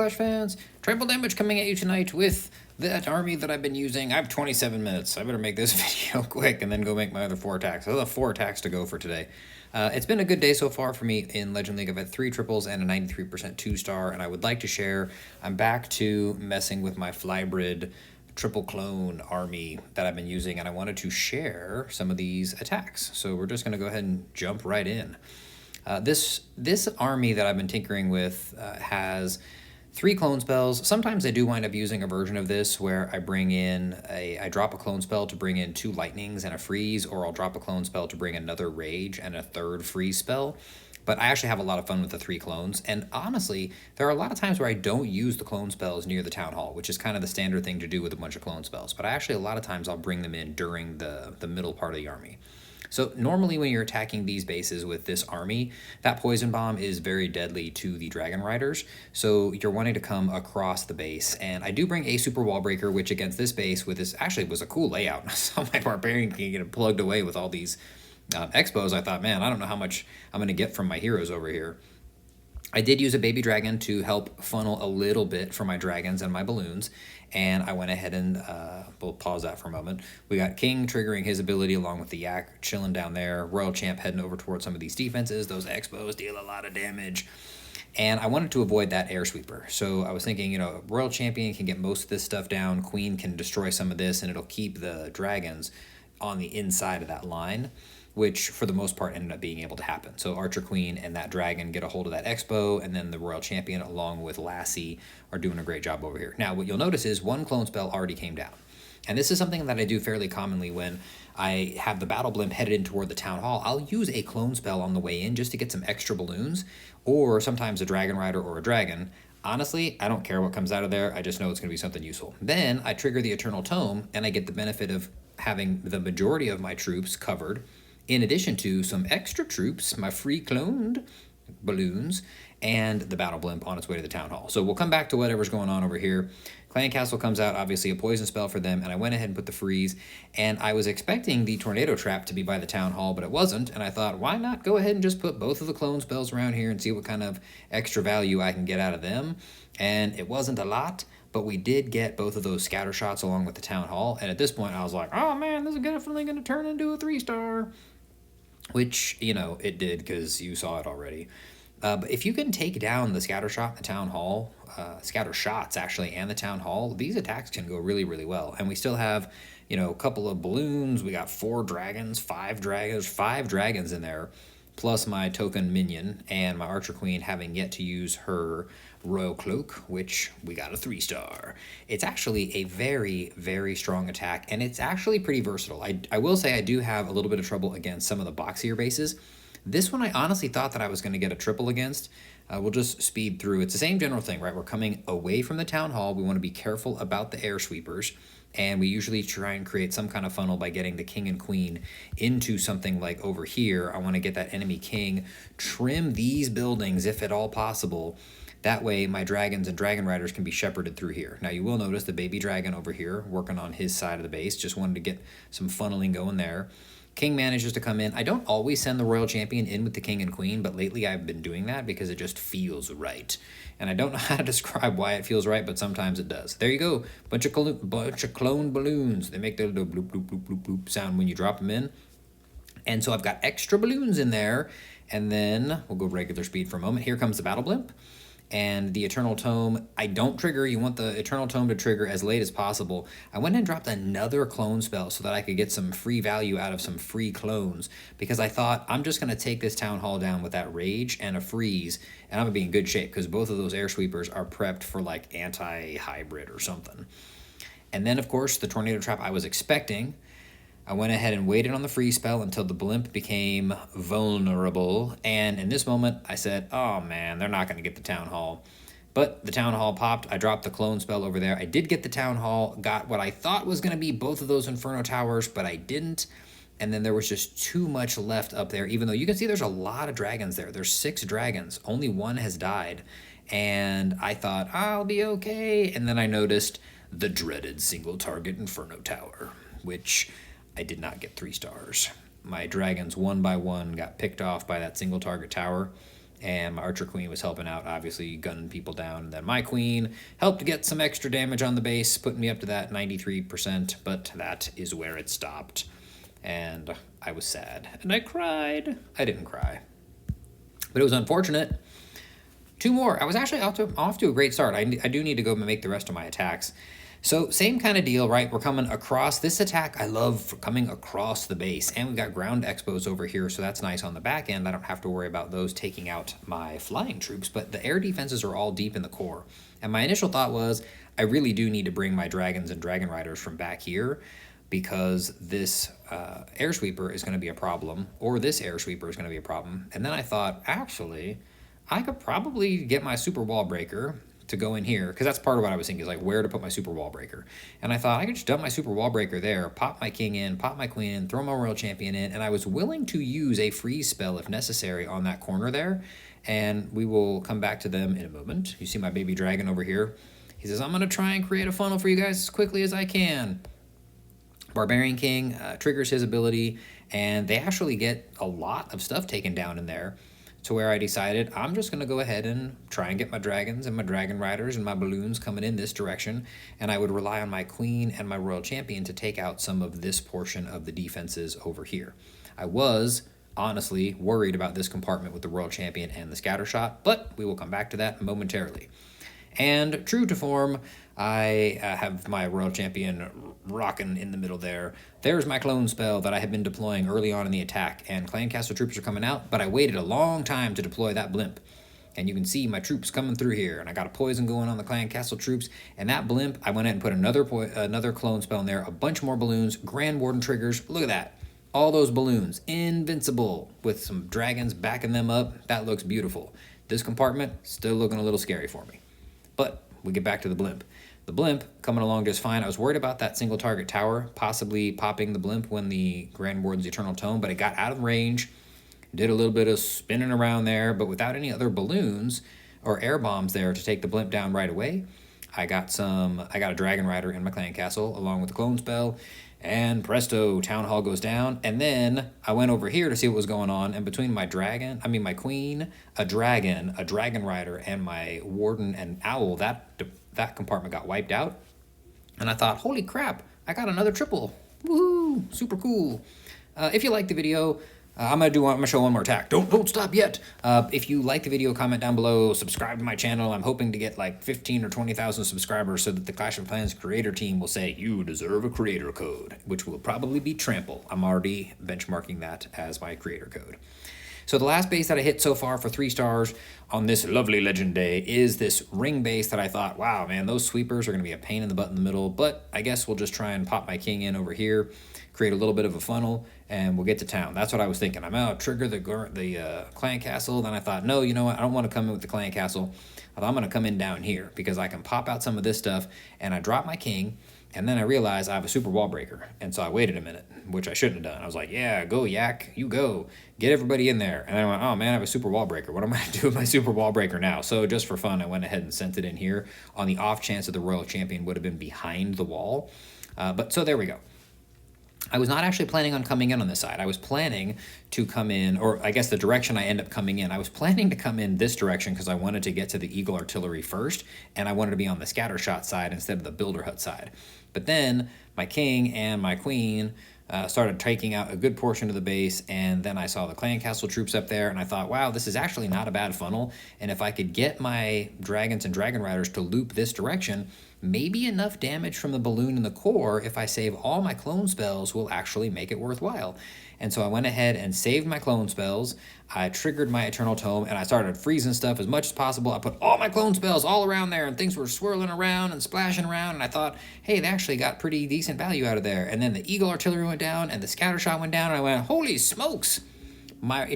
Clash fans, triple damage coming at you tonight with that army that I've been using. I have 27 minutes. I better make this video quick and then go make my other 4 attacks. I have 4 attacks to go for today. It's been a good day so far for me in Legend League. I've had 3 triples and a 93% 2-star, and I would like to share, I'm back to messing with my Flybrid triple clone army that I've been using, and I wanted to share some of these attacks. So we're just going to go ahead and jump right in. This army that I've been tinkering with has 3 clone spells. Sometimes I do wind up using a version of this where I bring in I drop a clone spell to bring in 2 lightnings and a freeze, or I'll drop a clone spell to bring another rage and a 3rd freeze spell. But I actually have a lot of fun with the 3 clones, and honestly, there are a lot of times where I don't use the clone spells near the town hall, which is kind of the standard thing to do with a bunch of clone spells. But actually, a lot of times I'll bring them in during the middle part of the army. So normally when you're attacking these bases with this army, that poison bomb is very deadly to the dragon riders. So you're wanting to come across the base. And I do bring a super wall breaker, which against this base with this actually was a cool layout. I saw my barbarian can get plugged away with all these expos. I thought, man, I don't know how much I'm going to get from my heroes over here. I did use a baby dragon to help funnel a little bit for my dragons and my balloons, and I went ahead and we'll pause that for a moment. We got King triggering his ability along with the Yak chilling down there, Royal Champ heading over towards some of these defenses. Those expos deal a lot of damage, and I wanted to avoid that air sweeper. So I was thinking, Royal Champion can get most of this stuff down, Queen can destroy some of this, and it'll keep the dragons on the inside of that line, which for the most part ended up being able to happen. So Archer Queen and that dragon get a hold of that expo, and then the Royal Champion along with Lassie are doing a great job over here. Now, what you'll notice is 1 clone spell already came down. And this is something that I do fairly commonly when I have the battle blimp headed in toward the town hall. I'll use a clone spell on the way in just to get some extra balloons, or sometimes a dragon rider or a dragon. Honestly, I don't care what comes out of there. I just know it's going to be something useful. Then I trigger the Eternal Tome, and I get the benefit of having the majority of my troops covered, in addition to some extra troops, my free cloned balloons, and the battle blimp on its way to the town hall. So we'll come back to whatever's going on over here. Clan Castle comes out, obviously a poison spell for them, and I went ahead and put the freeze, and I was expecting the tornado trap to be by the town hall, but it wasn't, and I thought, why not go ahead and just put both of the clone spells around here and see what kind of extra value I can get out of them. And it wasn't a lot, but we did get both of those scatter shots along with the town hall, and at this point I was like, oh man, this is definitely going to turn into a 3-star. Which, it did, because you saw it already. But if you can take down the scatter shot, the town hall, scatter shots actually, and the town hall, these attacks can go really, really well. And we still have, a couple of balloons. We got 4 dragons, 5 dragons in there, plus my token minion and my Archer Queen having yet to use her Royal Cloak, which we got a 3-star. It's actually a very, very strong attack, and it's actually pretty versatile. I will say I do have a little bit of trouble against some of the boxier bases. This one I honestly thought that I was going to get a triple against. We'll just speed through. It's the same general thing, right? We're coming away from the town hall. We want to be careful about the air sweepers, and we usually try and create some kind of funnel by getting the king and queen into something like over here. I want to get that enemy king, trim these buildings if at all possible. That way my dragons and dragon riders can be shepherded through here. Now you will notice the baby dragon over here working on his side of the base. Just wanted to get some funneling going there. King manages to come in. I don't always send the Royal Champion in with the king and queen, but lately I've been doing that because it just feels right. And I don't know how to describe why it feels right, but sometimes it does. There you go. Bunch of clone balloons. They make the little bloop, bloop, bloop, bloop, bloop sound when you drop them in. And so I've got extra balloons in there. And then we'll go regular speed for a moment. Here comes the battle blimp. And the Eternal Tome, I don't trigger. You want the Eternal Tome to trigger as late as possible. I went and dropped another clone spell so that I could get some free value out of some free clones, because I thought I'm just going to take this town hall down with that rage and a freeze, and I'm going to be in good shape because both of those air sweepers are prepped for like anti-hybrid or something. And then, of course, the tornado trap I was expecting. I went ahead and waited on the free spell until the blimp became vulnerable, and in this moment, I said, oh man, they're not going to get the town hall. But the town hall popped. I dropped the clone spell over there. I did get the town hall, got what I thought was going to be both of those Inferno Towers, but I didn't. And then there was just too much left up there, even though you can see there's a lot of dragons there. There's 6 dragons. Only 1 has died. And I thought, I'll be okay. And then I noticed the dreaded single target Inferno Tower, which I did not get 3 stars. My dragons, one by one, got picked off by that single target tower, and my archer queen was helping out, obviously gunning people down. And then my queen helped get some extra damage on the base, putting me up to that 93%, but that is where it stopped. And I was sad, and I cried. I didn't cry, but it was unfortunate. 2 more. I was actually off to a great start. I do need to go make the rest of my attacks. So same kind of deal, right? We're coming across this attack. I love coming across the base, and we've got ground expos over here, so that's nice on the back end. I don't have to worry about those taking out my flying troops, but the air defenses are all deep in the core. And my initial thought was, I really do need to bring my dragons and dragon riders from back here, because this air sweeper is going to be a problem, or this air sweeper is going to be a problem. And then I thought, actually, I could probably get my super wall breaker to go in here, because that's part of what I was thinking, is like where to put my super wall breaker. And I thought I could just dump my super wall breaker there, pop my king in, pop my queen in, throw my royal champion in, and I was willing to use a freeze spell if necessary on that corner there. And we will come back to them in a moment. You see my baby dragon over here. He says, I'm going to try and create a funnel for you guys as quickly as I can. Barbarian King triggers his ability, and they actually get a lot of stuff taken down in there, to where I decided I'm just going to go ahead and try and get my dragons and my dragon riders and my balloons coming in this direction, and I would rely on my queen and my royal champion to take out some of this portion of the defenses over here. I was honestly worried about this compartment with the royal champion and the scatter shot, but we will come back to that momentarily. And true to form, I have my royal champion rocking in the middle there. There's my clone spell that I had been deploying early on in the attack, and clan castle troops are coming out, but I waited a long time to deploy that blimp. And you can see my troops coming through here, and I got a poison going on the clan castle troops, and that blimp, I went ahead and put another clone spell in there, a bunch more balloons, Grand Warden triggers, look at that. All those balloons, invincible, with some dragons backing them up. That looks beautiful. This compartment, still looking a little scary for me. But we get back to the blimp. The blimp coming along just fine. I was worried about that single target tower possibly popping the blimp when the Grand Warden's Eternal Tome, but it got out of range, did a little bit of spinning around there, but without any other balloons or air bombs there to take the blimp down right away. I got a dragon rider in my clan castle along with the clone spell, and presto, town hall goes down. And then I went over here to see what was going on, and between my queen, a dragon rider, and my warden and owl, that compartment got wiped out. And I thought, holy crap, I got another triple. Woohoo, super cool. If you like the video, I'm gonna show one more attack. Don't stop yet. If you like the video, comment down below, subscribe to my channel. I'm hoping to get like 15 or 20,000 subscribers so that the Clash of Clans creator team will say, you deserve a creator code, which will probably be trample. I'm already benchmarking that as my creator code. So the last base that I hit so far for 3 stars on this lovely legend day is this ring base that I thought, wow, man, those sweepers are going to be a pain in the butt in the middle, but I guess we'll just try and pop my king in over here, create a little bit of a funnel, and we'll get to town. That's what I was thinking. I'm out, trigger the clan castle. Then I thought, no, you know what? I don't want to come in with the clan castle. I thought I'm going to come in down here because I can pop out some of this stuff, and I drop my king. And then I realized I have a super wall breaker. And so I waited a minute, which I shouldn't have done. I was like, yeah, go Yak, you go. Get everybody in there. And then I went, oh man, I have a super wall breaker. What am I going to do with my super wall breaker now? So just for fun, I went ahead and sent it in here on the off chance that the royal champion would have been behind the wall. But so there we go. I was not actually planning on coming in on this side. I was planning to come in, or I guess the direction I end up coming in, I was planning to come in this direction because I wanted to get to the Eagle Artillery first, and I wanted to be on the scatter shot side instead of the builder hut side. But then my king and my queen started taking out a good portion of the base, and then I saw the clan castle troops up there, and I thought, wow, this is actually not a bad funnel, and if I could get my dragons and dragon riders to loop this direction, maybe enough damage from the balloon in the core, if I save all my clone spells, will actually make it worthwhile. And so I went ahead and saved my clone spells, I triggered my Eternal Tome, and I started freezing stuff as much as possible. I put all my clone spells all around there, and things were swirling around and splashing around, and I thought, hey, they actually got pretty decent value out of there. And then the Eagle Artillery went down, and the Scatter Shot went down, and I went, holy smokes! My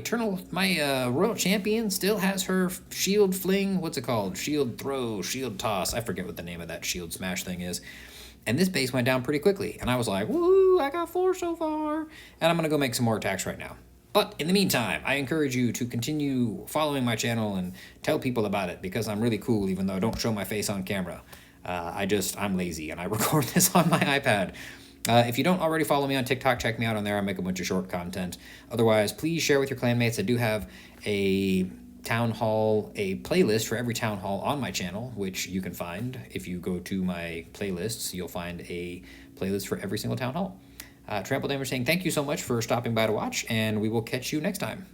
Royal Champion still has her shield fling, what's it called? Shield throw, shield toss, I forget what the name of that shield smash thing is. And this base went down pretty quickly, and I was like, woo, I got 4 so far, and I'm going to go make some more attacks right now. But in the meantime, I encourage you to continue following my channel and tell people about it, because I'm really cool, even though I don't show my face on camera. I'm lazy, and I record this on my iPad. If you don't already follow me on TikTok, check me out on there. I make a bunch of short content. Otherwise, please share with your clanmates. I do have a town hall, a playlist for every town hall on my channel, which you can find if you go to my playlists. You'll find a playlist for every single town hall. Trample Damage saying thank you so much for stopping by to watch, and we will catch you next time.